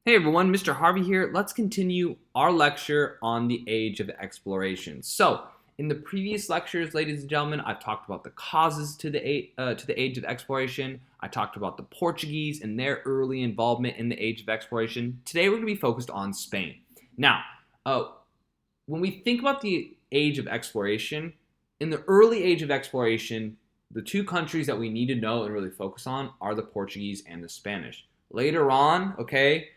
Hey everyone, Mr. Harvey here. Let's continue our lecture on the age of exploration. So, in the previous lectures, ladies and gentlemen, I've talked about the causes to the age of exploration. I talked about the Portuguese and their early involvement in the age of exploration. Today, we're going to be focused on Spain. Now, uh, when we think about the age of exploration, in the early age of exploration, the two countries that we need to know and really focus on are the Portuguese and the Spanish. Later on, okay,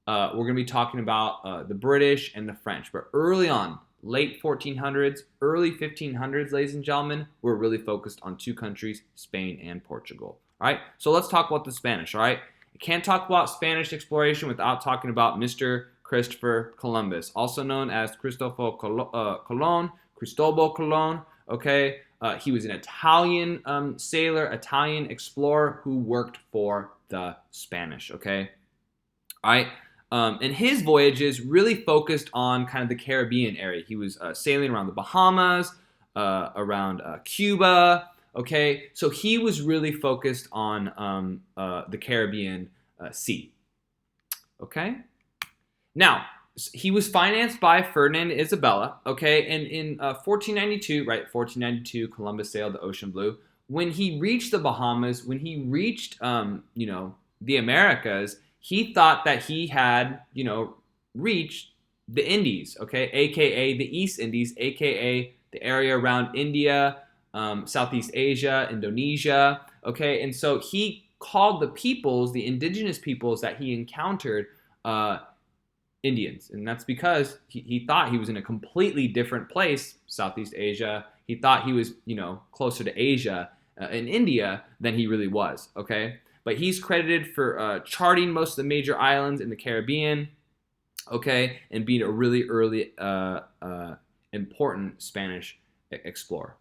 we're going to be talking about the British and the French. But early on, late 1400s, early 1500s, ladies and gentlemen, we're really focused on two countries, Spain and Portugal. All right, so let's talk about the Spanish. All right, you can't talk about Spanish exploration without talking about Mr. Christopher Columbus, also known as Cristobal Colon, Cristobal Colon. Okay, he was an Italian sailor, Italian explorer who worked for the Spanish. Okay, all right. And his voyages really focused on kind of the Caribbean area. He was sailing around the Bahamas, around Cuba. Okay, so he was really focused on the Caribbean Sea. Okay, now he was financed by Ferdinand and Isabella. Okay, and in 1492, right, 1492, Columbus sailed the ocean blue. When he reached the Bahamas, when he reached, the Americas, he thought that he had, reached the Indies, okay, aka the East Indies, aka the area around India, Southeast Asia, Indonesia, okay, and so he called the peoples, the indigenous peoples that he encountered, Indians, and that's because he thought he was in a completely different place, Southeast Asia. He thought he was, closer to Asia, in India, than he really was, okay? But he's credited for charting most of the major islands in the Caribbean, okay, and being a really early, important Spanish explorer.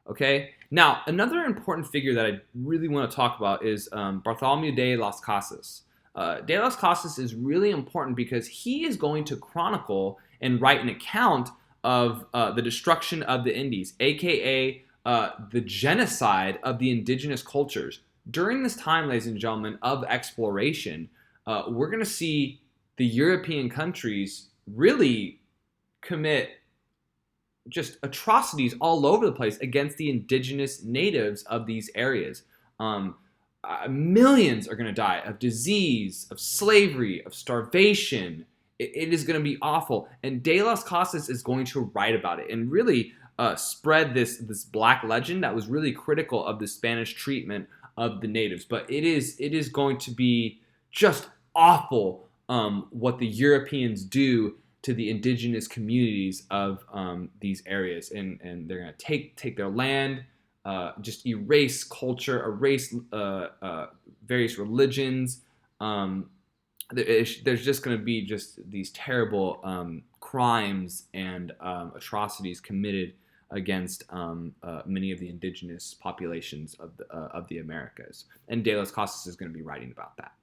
Okay, now another important figure that I really want to talk about is Bartolome De Las Casas. De Las Casas is really important because he is going to chronicle and write an account of the destruction of the Indies, aka the genocide of the indigenous cultures. During this time, ladies and gentlemen, of exploration, we're going to see the European countries really commit just atrocities all over the place against the indigenous natives of these areas. Millions are going to die of disease, of slavery, of starvation. It is going to be awful. And De Las Casas is going to write about it and really spread this black legend that was really critical of the Spanish treatment of the natives. But it is going to be just awful what the Europeans do to the indigenous communities of these areas, and they're going to take their land, just erase culture, erase various religions. There's just going to be just these terrible crimes and atrocities committed against many of the indigenous populations of the Americas. And De Las Casas is going to be writing about that.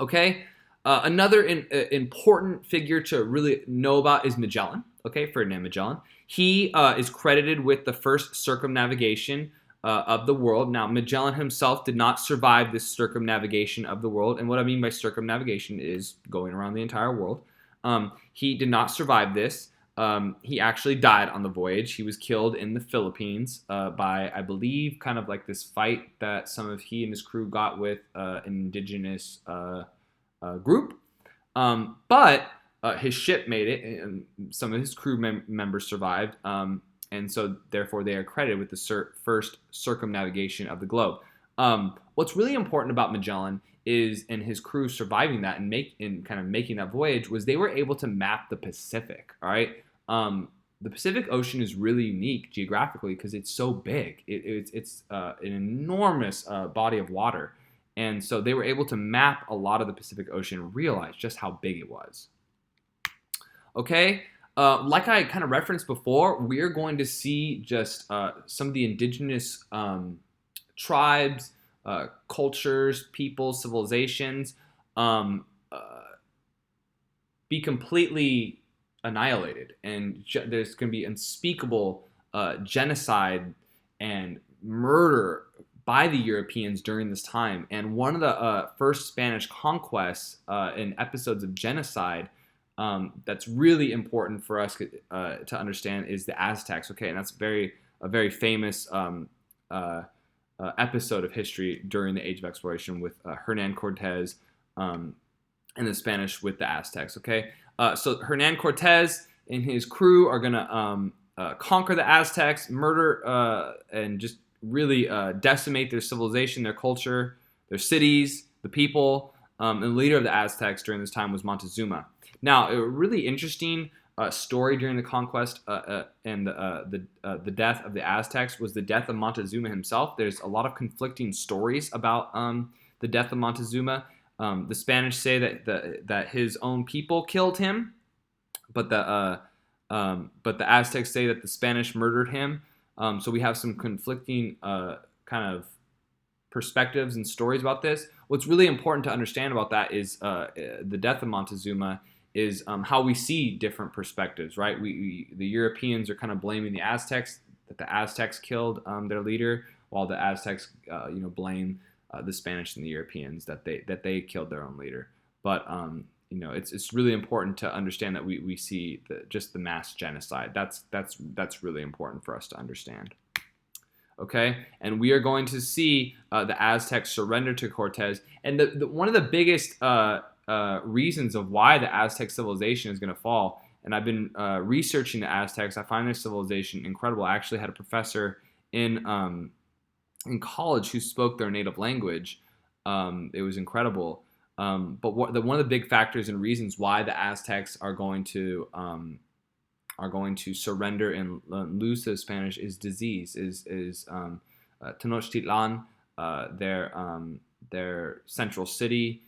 Okay, another important figure to really know about is Magellan. Okay, Ferdinand Magellan. He is credited with the first circumnavigation of the world. Now, Magellan himself did not survive this circumnavigation of the world. And what I mean by circumnavigation is going around the entire world. He did not survive this. He actually died on the voyage. He was killed in the Philippines by, I believe, kind of like this fight that he and his crew got with an indigenous group. But his ship made it, and some of his crew members survived. And so, therefore, they are credited with the first circumnavigation of the globe. What's really important about Magellan and his crew surviving that and kind of making that voyage was they were able to map the Pacific. All right, the Pacific Ocean is really unique geographically because it's so big. It's an enormous body of water, and so they were able to map a lot of the Pacific Ocean and realize just how big it was. Okay. Like I kind of referenced before, we're going to see just some of the indigenous tribes, cultures, peoples, civilizations be completely annihilated. And there's going to be unspeakable genocide and murder by the Europeans during this time. And one of the first Spanish conquests and episodes of genocide that's really important for us to understand is the Aztecs. Okay, and that's a very famous episode of history during the Age of Exploration with Hernan Cortez and the Spanish with the Aztecs. Okay, so Hernan Cortez and his crew are gonna conquer the Aztecs, murder and just really decimate their civilization, their culture, their cities, the people. And the leader of the Aztecs during this time was Montezuma. Now, a really interesting story during the conquest and the death of the Aztecs was the death of Montezuma himself. There's a lot of conflicting stories about the death of Montezuma. The Spanish say that his own people killed him, but the Aztecs say that the Spanish murdered him. So we have some conflicting kind of perspectives and stories about this. What's really important to understand about that is the death of Montezuma is how we see different perspectives, right? The Europeans are kind of blaming the Aztecs, that the Aztecs killed their leader, while the Aztecs blame the Spanish and the Europeans that they killed their own leader. But it's really important to understand that we see just the mass genocide. That's really important for us to understand. Okay, and we are going to see the Aztecs surrender to Cortez, and one of the biggest reasons of why the Aztec civilization is going to fall. And I've been researching the Aztecs. I find their civilization incredible. I actually had a professor in college who spoke their native language. It was incredible. But one of the big factors and reasons why the Aztecs are going to surrender and lose to the Spanish is disease. Is Tenochtitlan, their central city,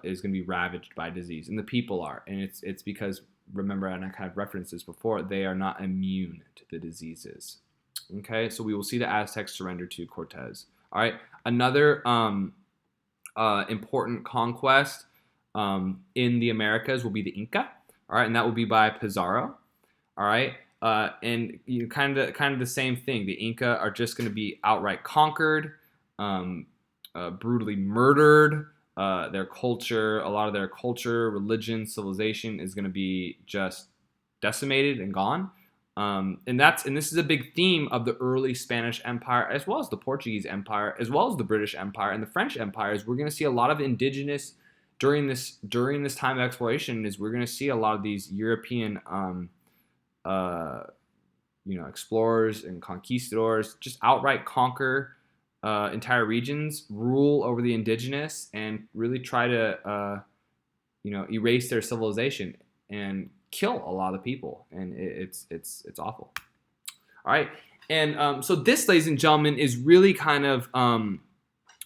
is going to be ravaged by disease, and the people are. And it's because, remember, and I kind of referenced this before, they are not immune to the diseases. Okay, so we will see the Aztecs surrender to Cortez. All right, another important conquest in the Americas will be the Inca. All right, and that will be by Pizarro. All right, and kind of the same thing. The Inca are just going to be outright conquered, brutally murdered. Their culture, a lot of their culture, religion, civilization is going to be just decimated and gone. And this is a big theme of the early Spanish Empire, as well as the Portuguese Empire, as well as the British Empire and the French empires. We're going to see a lot of indigenous during this time of exploration. Is we're going to see a lot of these European explorers and conquistadors just outright conquer entire regions, rule over the indigenous, and really try to erase their civilization and kill a lot of people. And it's awful. All right, and so this, ladies and gentlemen, is really kind of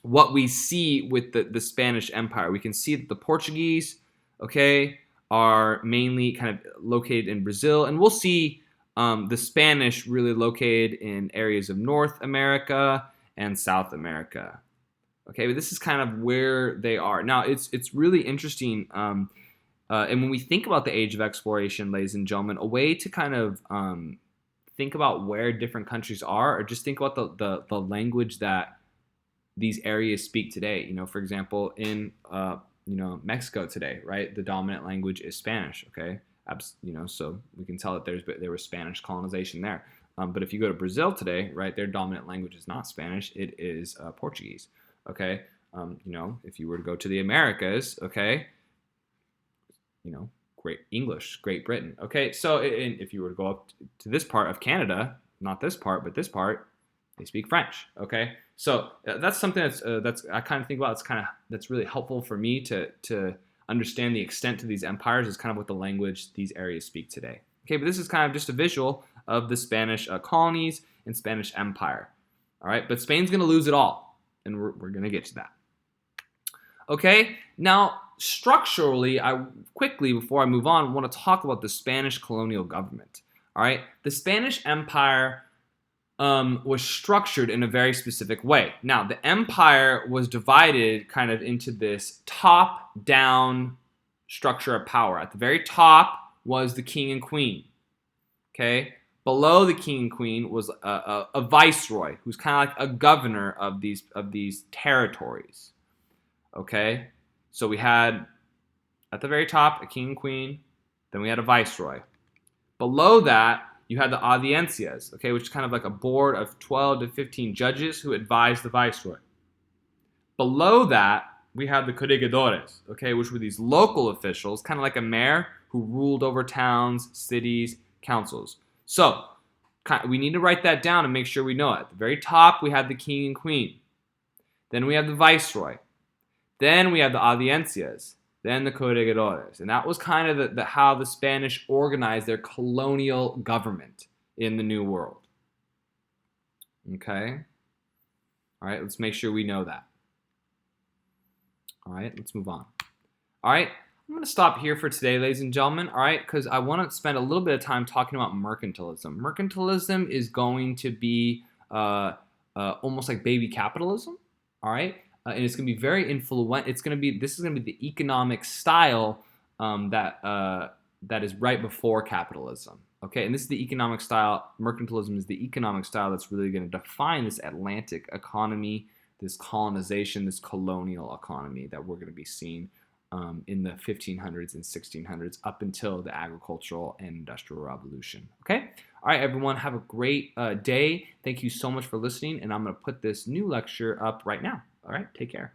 what we see with the Spanish Empire. We can see that the Portuguese, okay, are mainly kind of located in Brazil, and we'll see the Spanish really located in areas of North America and South America. Okay, but this is kind of where they are. Now, it's really interesting, and when we think about the Age of Exploration, ladies and gentlemen, a way to kind of think about where different countries are, or just think about the language that these areas speak today. For example, in Mexico today, right? The dominant language is Spanish. Okay, so we can tell that there was Spanish colonization there. But if you go to Brazil today, right, their dominant language is not Spanish; it is Portuguese. Okay, if you were to go to the Americas, okay, Great English, Great Britain. Okay, so if you were to go up to this part of Canada, not this part, but this part, they speak French. Okay, so that's something that's I kind of think about. That's really helpful for me to understand the extent to these empires, is kind of what the language these areas speak today. Okay, but this is kind of just a visual of the Spanish colonies and Spanish Empire. All right, but Spain's going to lose it all, and we're going to get to that. Okay, now structurally, I quickly, before I move on, want to talk about the Spanish colonial government. All right, the Spanish Empire was structured in a very specific way. Now, the empire was divided kind of into this top-down structure of power. At the very top was the king and queen. Okay, Below the king and queen was a viceroy, who's kind of like a governor of these territories. Okay, so we had at the very top a king and queen, then we had a viceroy. Below that, you had the audiencias, okay, which is kind of like a board of 12 to 15 judges who advise the viceroy. Below that, we had the corregidores, okay, which were these local officials, kind of like a mayor who ruled over towns, cities, councils. So we need to write that down and make sure we know it. At the very top, we had the king and queen. Then we have the viceroy. Then we have the audiencias. Then the corregidores. And that was kind of how the Spanish organized their colonial government in the New World. Okay? All right, let's make sure we know that. All right, let's move on. All right, I'm going to stop here for today, ladies and gentlemen, all right, because I want to spend a little bit of time talking about mercantilism. Mercantilism is going to be almost like baby capitalism, all right, and it's going to be very influential. This is going to be the economic style that is right before capitalism, okay, and this is the economic style. Mercantilism is the economic style that's really going to define this Atlantic economy, this colonization, this colonial economy that we're going to be seeing in the 1500s and 1600s up until the agricultural and industrial revolution. Okay? All right, everyone, have a great day. Thank you so much for listening, and I'm going to put this new lecture up right now. All right, take care.